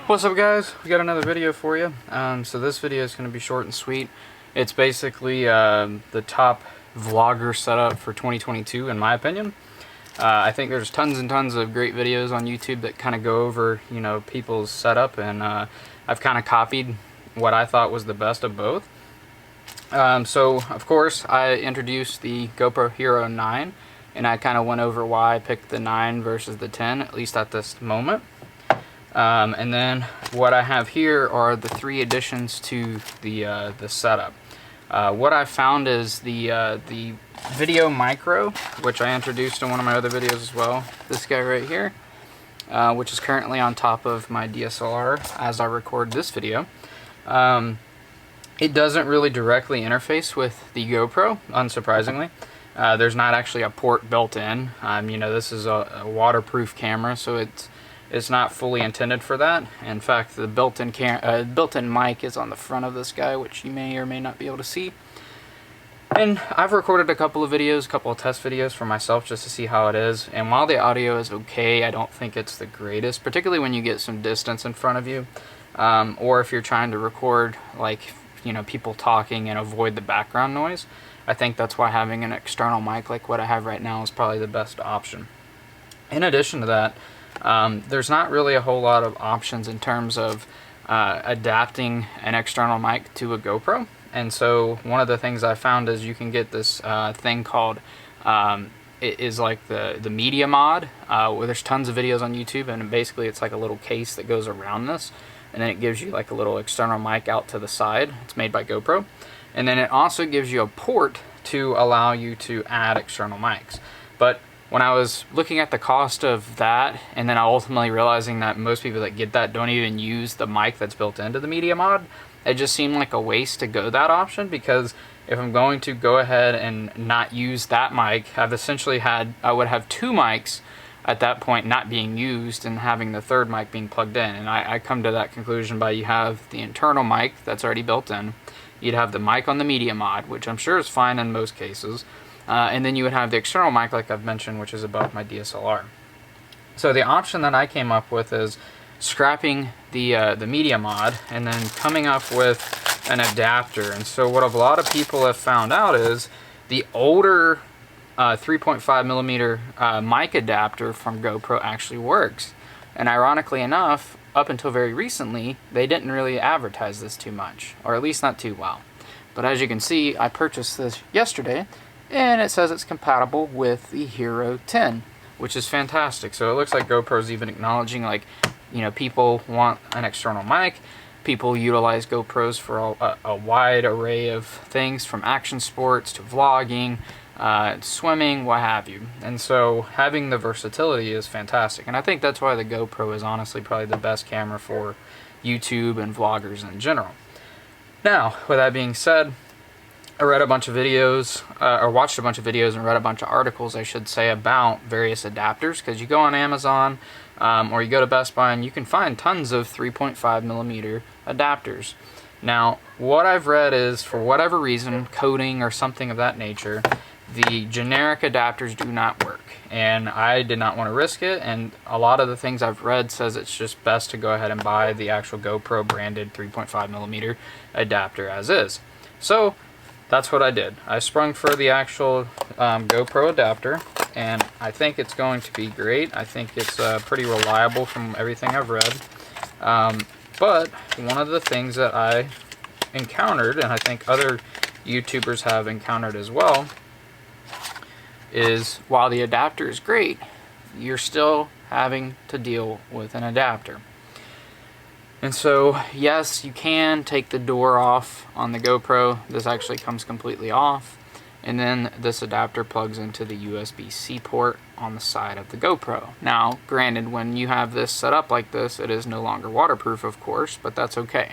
What's up, guys? We got another video for you. So this video is going to be short and sweet. It's basically the top vlogger setup for 2022 in my opinion. I think there's tons and tons of great videos on YouTube that kind of go over, you know, people's setup, and I've kind of copied what I thought was the best of both. So of course I introduced the GoPro Hero 9, and I kind of went over why I picked the 9 versus the 10, at least at this moment. And then what I have here are the 3 additions to the setup. What I found is the Video Micro, which I introduced in one of my other videos as well. This guy right here, which is currently on top of my DSLR as I record this video. It doesn't really directly interface with the GoPro, unsurprisingly. There's not actually a port built in. You know, this is a waterproof camera, so it's not fully intended for that. In fact, the built-in mic is on the front of this guy, which you may or may not be able to see. And I've recorded a couple of videos, a couple of test videos for myself just to see how it is. And while the audio is okay, I don't think it's the greatest, particularly when you get some distance in front of you, or if you're trying to record, like, you know, people talking and avoid the background noise. I think that's why having an external mic like what I have right now is probably the best option. In addition to that, there's not really a whole lot of options in terms of adapting an external mic to a GoPro. And so one of the things I found is you can get this thing called, it is like the media mod, where there's tons of videos on YouTube, and basically it's like a little case that goes around this, and then it gives you like a little external mic out to the side. It's made by GoPro. And then it also gives you a port to allow you to add external mics. But when I was looking at the cost of that, and then ultimately realizing that most people that get that don't even use the mic that's built into the media mod, it just seemed like a waste to go that option, because if I'm going to go ahead and not use that mic, I would have 2 mics at that point not being used, and having the third mic being plugged in. And I come to that conclusion by, you have the internal mic that's already built in, you'd have the mic on the media mod, which I'm sure is fine in most cases, and then you would have the external mic like I've mentioned, which is above my DSLR. So the option that I came up with is scrapping the media mod and then coming up with an adapter. And so what a lot of people have found out is the older 3.5 millimeter mic adapter from GoPro actually works. And ironically enough, up until very recently, they didn't really advertise this too much, or at least not too well. But as you can see, I purchased this yesterday, and it says it's compatible with the Hero 10, which is fantastic. So it looks like GoPro's even acknowledging, like, you know, people want an external mic. People utilize GoPros for a wide array of things, from action sports to vlogging, swimming, what have you. And so having the versatility is fantastic. And I think that's why the GoPro is honestly probably the best camera for YouTube and vloggers in general. Now, with that being said, I read a bunch of videos, or watched a bunch of videos and read a bunch of articles, I should say, about various adapters, because you go on Amazon or you go to Best Buy and you can find tons of 3.5 millimeter adapters. Now, what I've read is, for whatever reason, coding or something of that nature, the generic adapters do not work, and I did not want to risk it. And a lot of the things I've read says it's just best to go ahead and buy the actual GoPro branded 3.5 millimeter adapter as is. So that's what I did. I sprung for the actual GoPro adapter, and I think it's going to be great. I think it's pretty reliable from everything I've read. But one of the things that I encountered, and I think other YouTubers have encountered as well, is while the adapter is great, you're still having to deal with an adapter. And so, yes, you can take the door off on the GoPro. This actually comes completely off. And then this adapter plugs into the USB-C port on the side of the GoPro. Now, granted, when you have this set up like this, it is no longer waterproof, of course, but that's okay.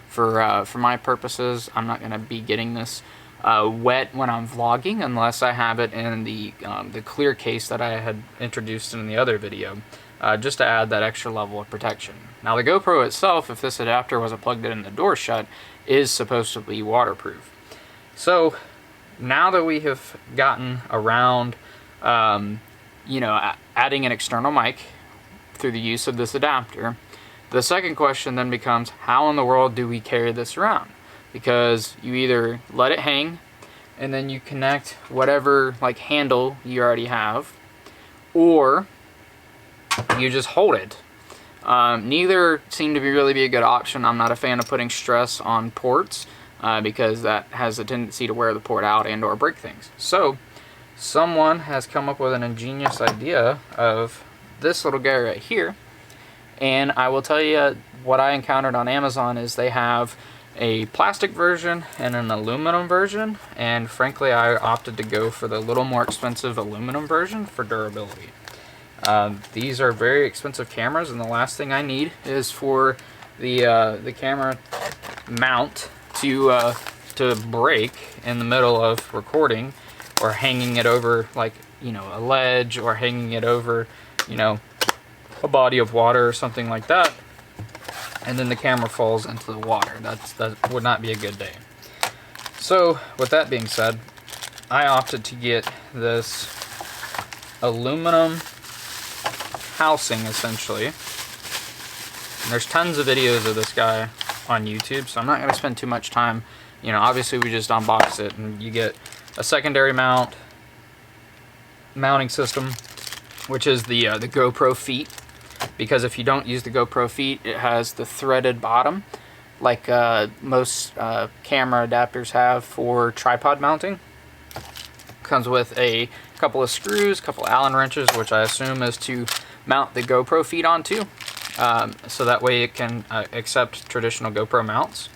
For my purposes, I'm not going to be getting this wet when I'm vlogging, unless I have it in the clear case that I had introduced in the other video, just to add that extra level of protection. Now, the GoPro itself, if this adapter wasn't plugged in and the door shut, is supposed to be waterproof. So now that we have gotten around, you know, adding an external mic through the use of this adapter, The second question then becomes, how in the world do we carry this around? Because you either let it hang and then you connect whatever like handle you already have, or you just hold it. Neither seem to really be a good option. I'm not a fan of putting stress on ports because that has a tendency to wear the port out and or break things. So someone has come up with an ingenious idea of this little guy right here, and I will tell you what I encountered on Amazon is they have a plastic version and an aluminum version, and frankly I opted to go for the little more expensive aluminum version for durability. These are very expensive cameras, and the last thing I need is for the camera mount to break in the middle of recording, or hanging it over like, you know, a ledge, or hanging it over, you know, a body of water or something like that, and then the camera falls into the water. That would not be a good day. So with that being said, I opted to get this aluminum housing essentially, and there's tons of videos of this guy on YouTube, so I'm not going to spend too much time. You know, obviously we just unbox it and you get a secondary mounting system, which is the GoPro feet, because if you don't use the GoPro feet, it has the threaded bottom like most camera adapters have for tripod mounting. Comes with a couple of screws, couple Allen wrenches, which I assume is to mount the GoPro feet onto, so that way it can accept traditional GoPro mounts.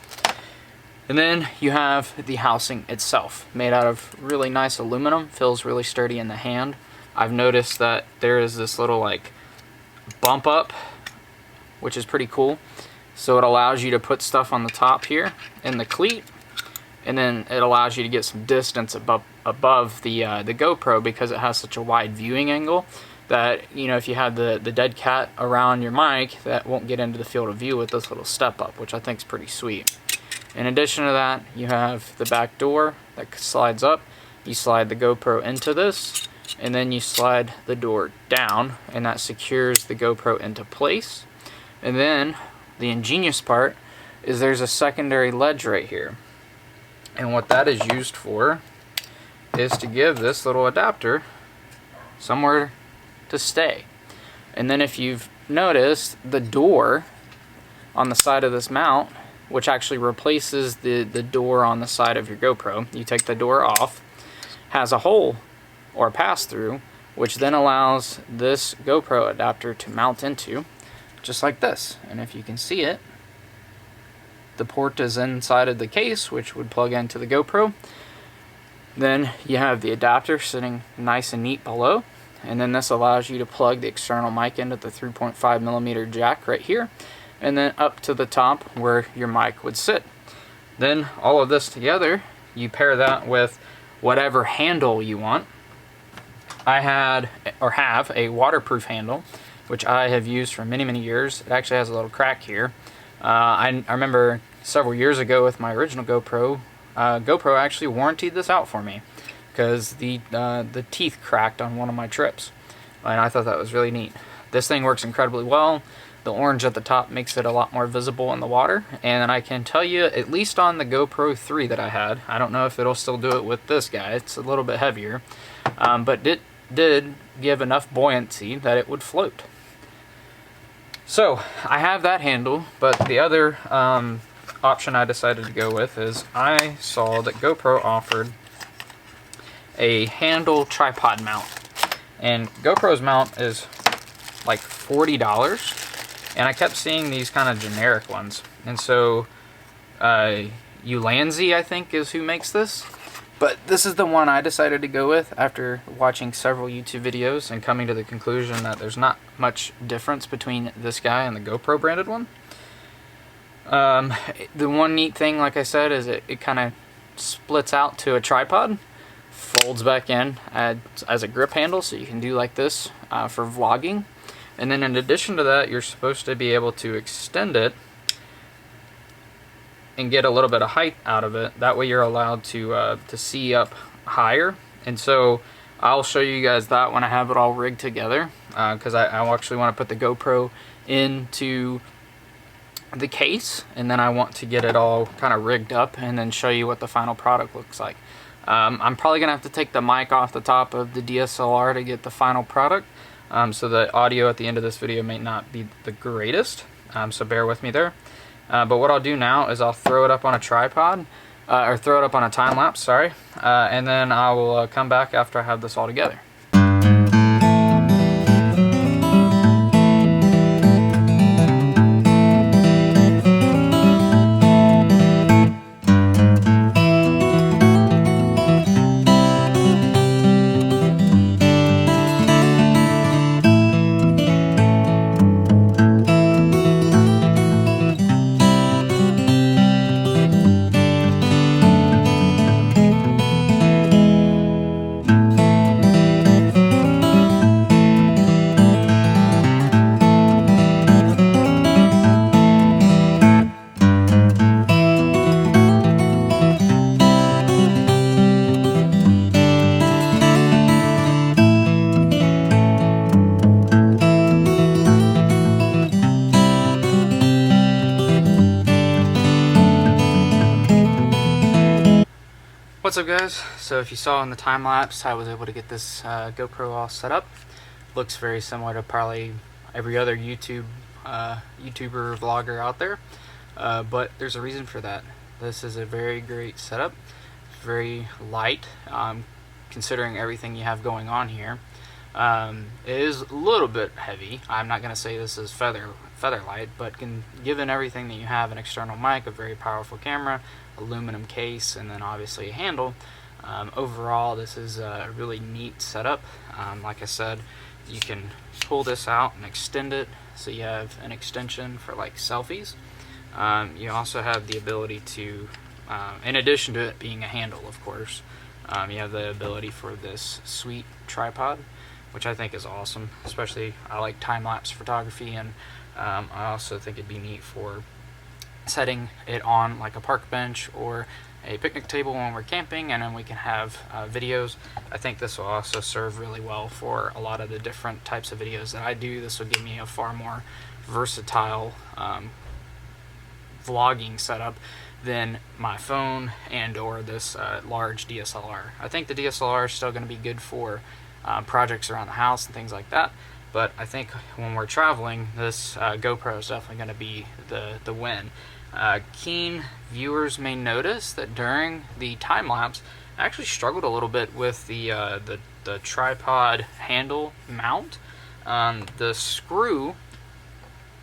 And then you have the housing itself, made out of really nice aluminum, feels really sturdy in the hand. I've noticed that there is this little like bump up, which is pretty cool. So it allows you to put stuff on the top here in the cleat, and then it allows you to get some distance above the GoPro, because it has such a wide viewing angle that, you know, if you have the dead cat around your mic, that won't get into the field of view with this little step up, which I think is pretty sweet. In addition to that, you have the back door that slides up. You slide the GoPro into this, and then you slide the door down, and that secures the GoPro into place. And then the ingenious part is there's a secondary ledge right here. And what that is used for is to give this little adapter somewhere to stay. And then if you've noticed, the door on the side of this mount, which actually replaces the door on the side of your GoPro, you take the door off, has a hole or a pass-through, which then allows this GoPro adapter to mount into, just like this. And if you can see it, the port is inside of the case, which would plug into the GoPro. Then you have the adapter sitting nice and neat below, and then this allows you to plug the external mic into the 3.5mm jack right here, and then up to the top where your mic would sit. Then all of this together, you pair that with whatever handle you want. I had, or have, a waterproof handle, which I have used for many years. It actually has a little crack here. I remember several years ago with my original GoPro, GoPro actually warrantied this out for me, because the teeth cracked on one of my trips, and I thought that was really neat. This thing works incredibly well. The orange at the top makes it a lot more visible in the water, and I can tell you, at least on the GoPro 3 that I had, I don't know if it'll still do it with this guy, it's a little bit heavier, but it did give enough buoyancy that it would float. So I have that handle, but the other option I decided to go with is I saw that GoPro offered a handle tripod mount, and GoPro's mount is like $40, and I kept seeing these kind of generic ones, and so Ulanzi, I think, is who makes this, but this is the one I decided to go with after watching several YouTube videos and coming to the conclusion that there's not much difference between this guy and the GoPro branded one. The one neat thing, like I said, is it kind of splits out to a tripod, folds back in as a grip handle, so you can do like this for vlogging. And then in addition to that, you're supposed to be able to extend it and get a little bit of height out of it. That way you're allowed to see up higher. And so I'll show you guys that when I have it all rigged together, because I actually want to put the GoPro into the case, and then I want to get it all kind of rigged up and then show you what the final product looks like. I'm probably gonna have to take the mic off the top of the DSLR to get the final product, so the audio at the end of this video may not be the greatest, so bear with me there. But what I'll do now is I'll throw it up on a tripod, or throw it up on a time lapse, sorry, and then I will come back after I have this all together. What's up, guys? So if you saw in the time lapse, I was able to get this GoPro all set up. Looks very similar to probably every other YouTuber vlogger out there, but there's a reason for that. This is a very great setup, very light, considering everything you have going on here. It is a little bit heavy. I'm not going to say this is feather light, but given everything that you have, an external mic, a very powerful camera, aluminum case, and then obviously a handle, overall this is a really neat setup. Like I said, you can pull this out and extend it so you have an extension for like selfies. You also have the ability to, in addition to it being a handle, of course, you have the ability for this sweet tripod, which I think is awesome. Especially, I like time-lapse photography, and I also think it'd be neat for setting it on like a park bench or a picnic table when we're camping, and then we can have videos. I think this will also serve really well for a lot of the different types of videos that I do. This will give me a far more versatile vlogging setup than my phone and or this large DSLR. I think the DSLR is still going to be good for projects around the house and things like that, but I think when we're traveling, this GoPro is definitely going to be the win. Keen viewers may notice that during the time lapse, I actually struggled a little bit with the tripod handle mount. The screw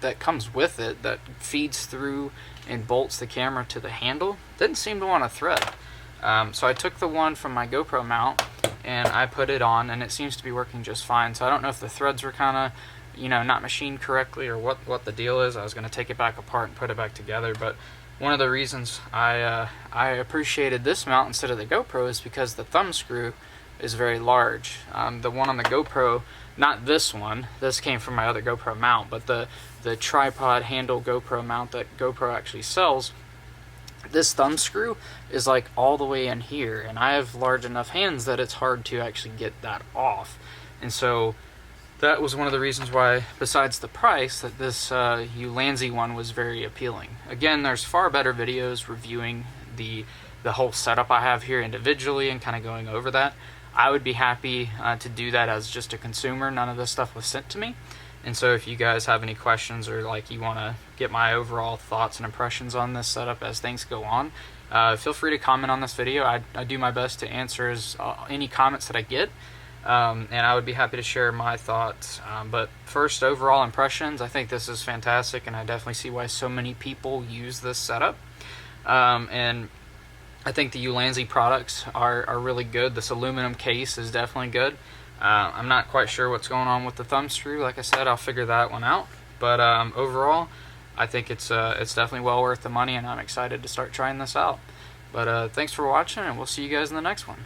that comes with it that feeds through and bolts the camera to the handle didn't seem to want to thread. So I took the one from my GoPro Mount and I put it on, and it seems to be working just fine. So I don't know if the threads were kind of, not machined correctly, or what the deal is. I was going to take it back apart and put it back together, but one of the reasons I appreciated this mount instead of the GoPro is because the thumb screw is very large. The one on the GoPro, not this one, this came from my other GoPro mount, but the tripod handle GoPro mount that GoPro actually sells, this thumb screw is like all the way in here, and I have large enough hands that it's hard to actually get that off. And so that was one of the reasons why, besides the price, that this Ulanzi one was very appealing. Again, there's far better videos reviewing the whole setup I have here individually and kind of going over that. I would be happy to do that as just a consumer. None of this stuff was sent to me. And so if you guys have any questions, or like you want to get my overall thoughts and impressions on this setup as things go on, feel free to comment on this video. I do my best to answer any comments that I get. And I would be happy to share my thoughts. But first, overall impressions, I think this is fantastic, and I definitely see why so many people use this setup. And I think the Ulanzi products are really good. This aluminum case is definitely good. I'm not quite sure what's going on with the thumb screw. Like I said, I'll figure that one out. But overall, I think it's definitely well worth the money, and I'm excited to start trying this out. But thanks for watching, and we'll see you guys in the next one.